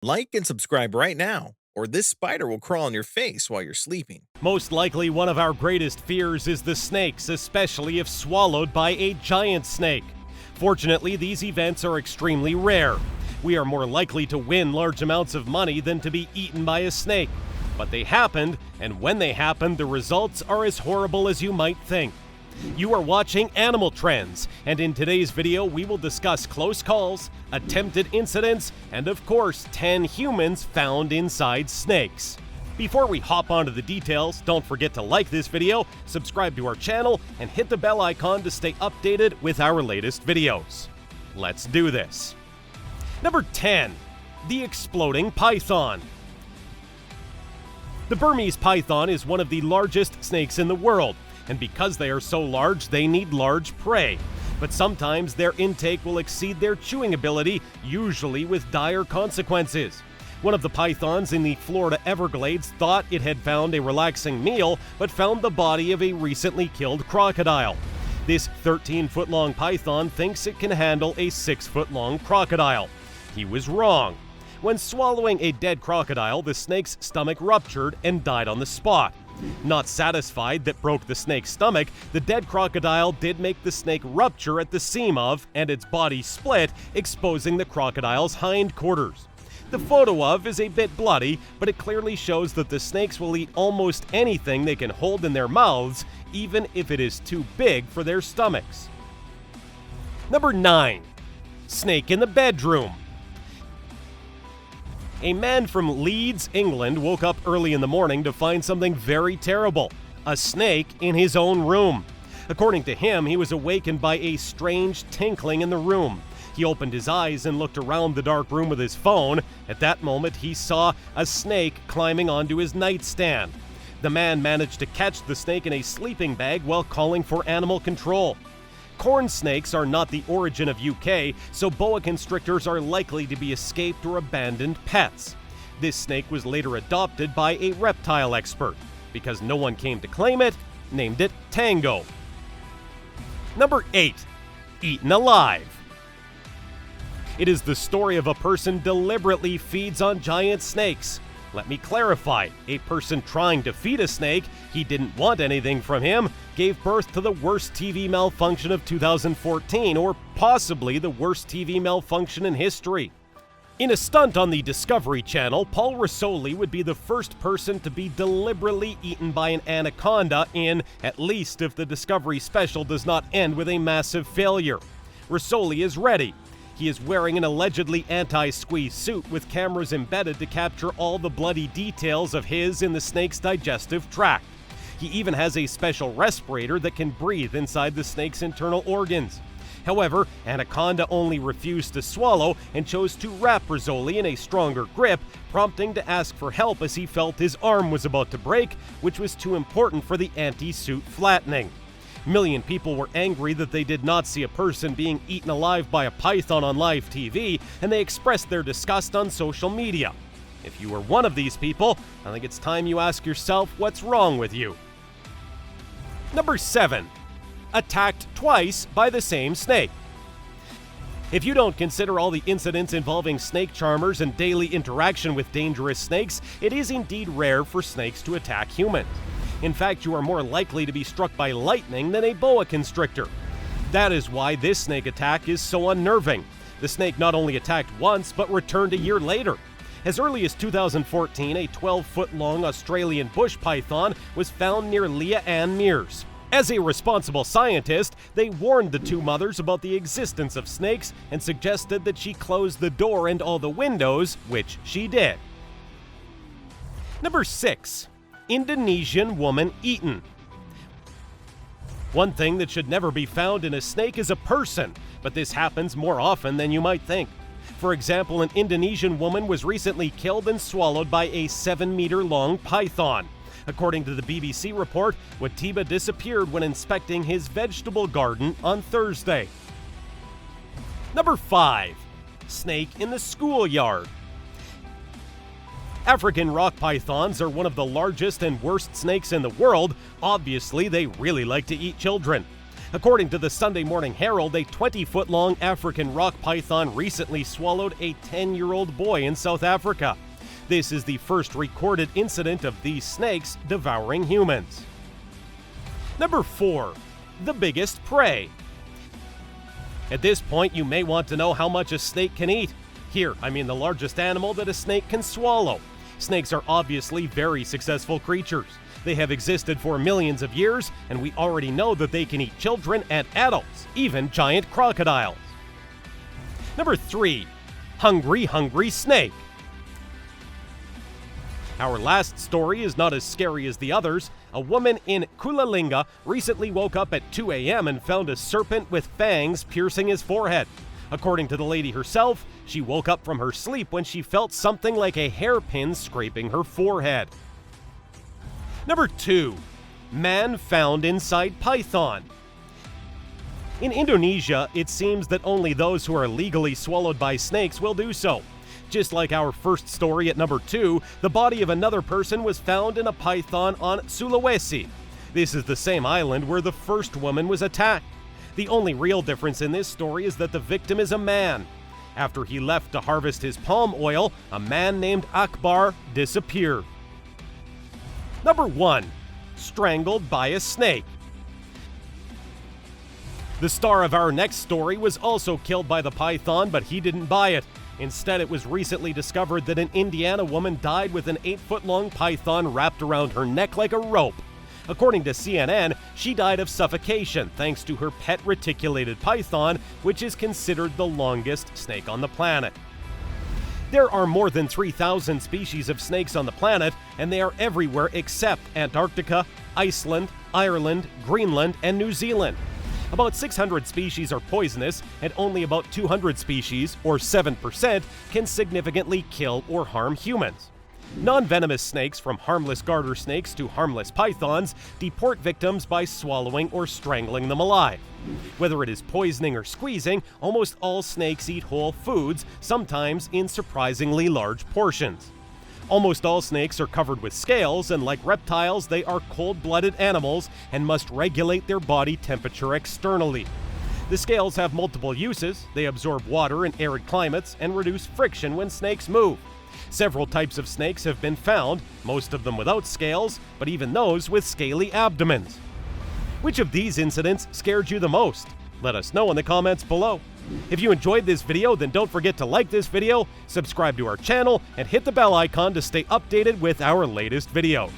Like and subscribe right now, or this spider will crawl on your face while you're sleeping. Most likely, one of our greatest fears is the snakes, especially if swallowed by a giant snake. Fortunately, these events are extremely rare. We are more likely to win large amounts of money than to be eaten by a snake. But they happened, and when they happened, the results are as horrible as you might think. You are watching Animal Trends, and in today's video we will discuss close calls, attempted incidents, and of course 10 humans found inside snakes. Before we hop onto the details, don't forget to like this video, subscribe to our channel, and hit the bell icon to stay updated with our latest videos. Let's do this. Number 10. The exploding python. The Burmese python is one of the largest snakes in the world. And because they are so large, they need large prey. But sometimes their intake will exceed their chewing ability, usually with dire consequences. One of the pythons in the Florida Everglades thought it had found a relaxing meal, but found the body of a recently killed crocodile. This 13-foot-long python thinks it can handle a 6-foot-long crocodile. He was wrong. When swallowing a dead crocodile, the snake's stomach ruptured and died on the spot. Not satisfied that broke the snake's stomach, the dead crocodile did make the snake rupture at the seam of, and its body split, exposing the crocodile's hindquarters. The photo of is a bit bloody, but it clearly shows that the snakes will eat almost anything they can hold in their mouths, even if it is too big for their stomachs. Number 9. Snake in the bedroom. A man from Leeds, England woke up early in the morning to find something very terrible: a snake in his own room. According to him, he was awakened by a strange tinkling in the room. He opened his eyes and looked around the dark room with his phone. At that moment, he saw a snake climbing onto his nightstand. The man managed to catch the snake in a sleeping bag while calling for animal control. Corn snakes are not the origin of UK, so boa constrictors are likely to be escaped or abandoned pets. This snake was later adopted by a reptile expert. Because no one came to claim it, named it Tango. Number 8. Eaten alive. It is the story of a person deliberately feeds on giant snakes. Let me clarify, a person trying to feed a snake, he didn't want anything from him, gave birth to the worst TV malfunction of 2014, or possibly the worst TV malfunction in history. In a stunt on the Discovery Channel, Paul Rosoli would be the first person to be deliberately eaten by an anaconda in, at least if the Discovery special does not end with a massive failure. Rosoli is ready. He is wearing an allegedly anti-squeeze suit with cameras embedded to capture all the bloody details of his in the snake's digestive tract. He even has a special respirator that can breathe inside the snake's internal organs. However, Anaconda only refused to swallow and chose to wrap Rosoli in a stronger grip, prompting to ask for help as he felt his arm was about to break, which was too important for the anti-suit flattening. A million people were angry that they did not see a person being eaten alive by a python on live TV, and they expressed their disgust on social media. If you are one of these people, I think it's time you ask yourself what's wrong with you. Number 7. Attacked twice by the same snake. If you don't consider all the incidents involving snake charmers and daily interaction with dangerous snakes, it is indeed rare for snakes to attack humans. In fact, you are more likely to be struck by lightning than a boa constrictor. That is why this snake attack is so unnerving. The snake not only attacked once, but returned a year later. As early as 2014, a 12-foot-long Australian bush python was found near Leah Ann Mears. As a responsible scientist, they warned the two mothers about the existence of snakes and suggested that she close the door and all the windows, which she did. Number 6. Indonesian woman eaten. One thing that should never be found in a snake is a person, but this happens more often than you might think. For example, an Indonesian woman was recently killed and swallowed by a 7-meter-long python. According to the BBC report, Watiba disappeared when inspecting his vegetable garden on Thursday. Number 5. Snake in the schoolyard. African rock pythons are one of the largest and worst snakes in the world. Obviously, they really like to eat children. According to the Sunday Morning Herald, a 20-foot-long African rock python recently swallowed a 10-year-old boy in South Africa. This is the first recorded incident of these snakes devouring humans. Number 4. The biggest prey. At this point, you may want to know how much a snake can eat. Here, I mean the largest animal that a snake can swallow. Snakes are obviously very successful creatures. They have existed for millions of years, and we already know that they can eat children and adults, even giant crocodiles. Number 3. Hungry snake. Our last story is not as scary as the others. A woman in Kulalinga recently woke up at 2 a.m. and found a serpent with fangs piercing his forehead. According to the lady herself, she woke up from her sleep when she felt something like a hairpin scraping her forehead. Number 2. Man found inside python. In Indonesia, it seems that only those who are legally swallowed by snakes will do so. Just like our first story at number 2, the body of another person was found in a python on Sulawesi. This is the same island where the first woman was attacked. The only real difference in this story is that the victim is a man. After he left to harvest his palm oil, a man named Akbar disappeared. Number 1. Strangled by a snake. The star of our next story was also killed by the python, but he didn't buy it. Instead, it was recently discovered that an Indiana woman died with an 8-foot-long python wrapped around her neck like a rope. According to CNN, she died of suffocation thanks to her pet reticulated python, which is considered the longest snake on the planet. There are more than 3,000 species of snakes on the planet, and they are everywhere except Antarctica, Iceland, Ireland, Greenland, and New Zealand. About 600 species are poisonous, and only about 200 species, or 7%, can significantly kill or harm humans. Non-venomous snakes, from harmless garter snakes to harmless pythons, deport victims by swallowing or strangling them alive. Whether it is poisoning or squeezing, almost all snakes eat whole foods, sometimes in surprisingly large portions. Almost all snakes are covered with scales, and like reptiles, they are cold-blooded animals and must regulate their body temperature externally. The scales have multiple uses. They absorb water in arid climates and reduce friction when snakes move. Several types of snakes have been found, most of them without scales, but even those with scaly abdomens. Which of these incidents scared you the most? Let us know in the comments below. If you enjoyed this video, then don't forget to like this video, subscribe to our channel, and hit the bell icon to stay updated with our latest videos.